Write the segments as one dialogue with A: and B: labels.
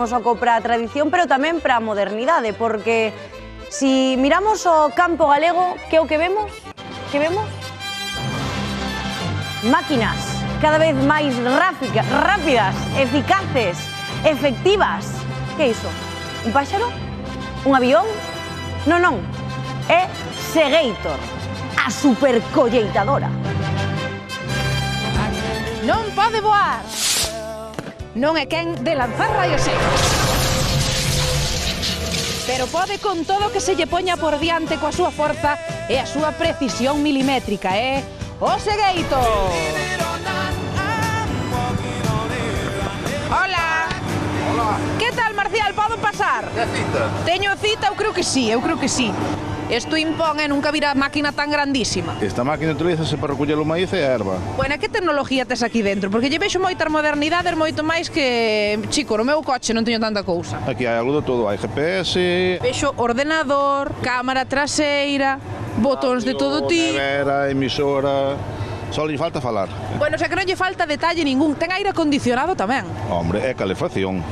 A: Só para a tradición, pero tamén para a modernidade, porque si miramos o campo galego, que é o que vemos? Que vemos? Máquinas cada vez máis rápidas, eficaces, efectivas. Que é iso? Un páxaro? Un avión? Non, non, é Segator, a supercolleitadora.
B: Non pode voar. Non é quen de lanzar raios X. Pero pode con todo que se lle poña por diante coa súa forza e a súa precisión milimétrica, o Segator. Hola.
C: Hola.
B: Que tal, Marcial? Podo pasar?
C: Que cita?
B: Teño cita? Eu creo que sí, Isto impón, nunca vira máquina tan grandísima.
C: Esta máquina utilízase para recoller o maíz e a erva.
B: Bueno, que tecnología tes aquí dentro? Porque lle vexo moitas modernidades, moito máis que... Chico, no meu coche non teño tanta cousa.
C: Aquí hai algo de todo, hai GPS...
B: Vexo ordenador, cámara traseira, botóns de todo tipo...
C: Nevera, emisora... Só lle falta falar.
B: Bueno, o sea que non lle falta detalle ningún. Ten aire acondicionado tamén.
C: Hombre, é calefacción.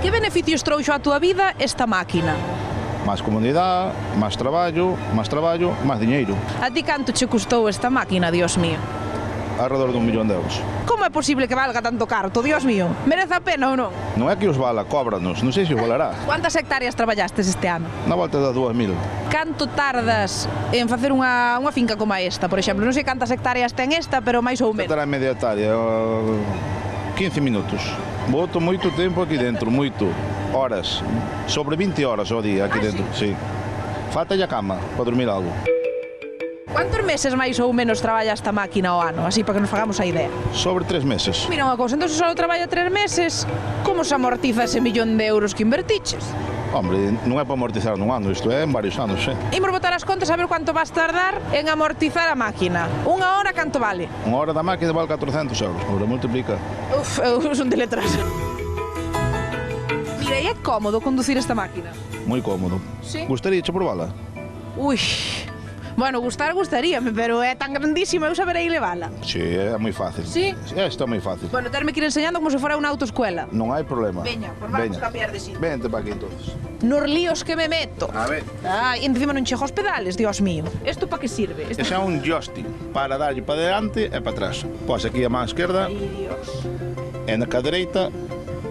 B: Que beneficios trouxo á túa vida esta máquina?
C: Máis comunidade, máis traballo, máis diñeiro.
B: A ti canto che custou esta máquina, Dios mío?
C: Alrededor de 1 millón de euros.
B: Como é posible que valga tanto carto, Dios mío? Merece a pena ou non?
C: Non é que os vala, cóbranos, non sei se os valerá.
B: Cuántas hectáreas traballastes este ano?
C: Na volta de 2000.
B: Canto tardas en facer unha finca como esta, por exemplo? Non sei cantas hectáreas ten esta, pero máis ou menos.
C: Terá media hectárea, 15 minutos. Boto moito tempo aquí dentro, moito. Horas, sobre 20 horas ao día aquí dentro, sí. Falta a cama para dormir algo.
B: Cuántos meses máis ou menos traballa esta máquina ao ano? Así para que nos fagamos a idea.
C: Sobre 3 meses.
B: Mira unha cousa, entón se só traballa 3 meses, como se amortiza ese millón de euros que invertiches?
C: Hombre, non é para amortizar nun ano, isto é en varios anos,
B: Imos botar as contas a ver cuánto vas tardar en amortizar a máquina. Unha hora canto vale?
C: Unha hora da máquina vale 400 euros, agora multiplica.
B: Uf, eu son de letras. Mira, e é cómodo conducir esta máquina?
C: Moi cómodo.
B: Sí?
C: Gustaríache probala?
B: Ui, bueno, gustaríame, pero é tan grandísima, eu saberei levala.
C: Sí, é moi fácil.
B: Sí?
C: Isto é moi fácil.
B: Bueno, terme que ir enseñando como se fora unha autoescuela.
C: Non hai problema.
B: Veña, pues vamos cambiar de sitio.
C: Vente para aquí, entonces.
B: Nos líos que me meto.
C: A ver.
B: Ai, encima non chego aos pedales, Dios mío. Isto para que sirve?
C: Ese é un joystick para darlle para delante e para atrás. Pois aquí a man esquerda
B: Ai, Dios.
C: e na cadereita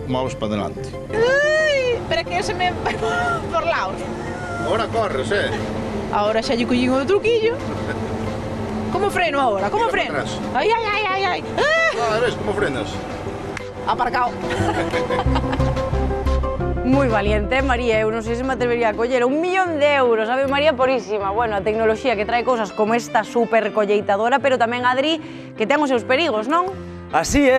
C: moves para delante.
B: Ai, pero que se me vai por lados.
C: Ahora corres,
B: Ahora xa lle collín o truquillo. Como freno agora? Como
C: Tira
B: freno?
C: para atrás.
B: Ai, ai, ai, ai, ai.
C: Ah, ves como frenas?
B: Aparcao.
A: Moi valiente, María, eu non sei se me atrevería a coller 1 millón de euros, Ave María Purísima. Bueno, a tecnoloxía que trae cousas como esta supercolleitadora, pero tamén, Adri, que ten os seus perigos, non?
D: Así é.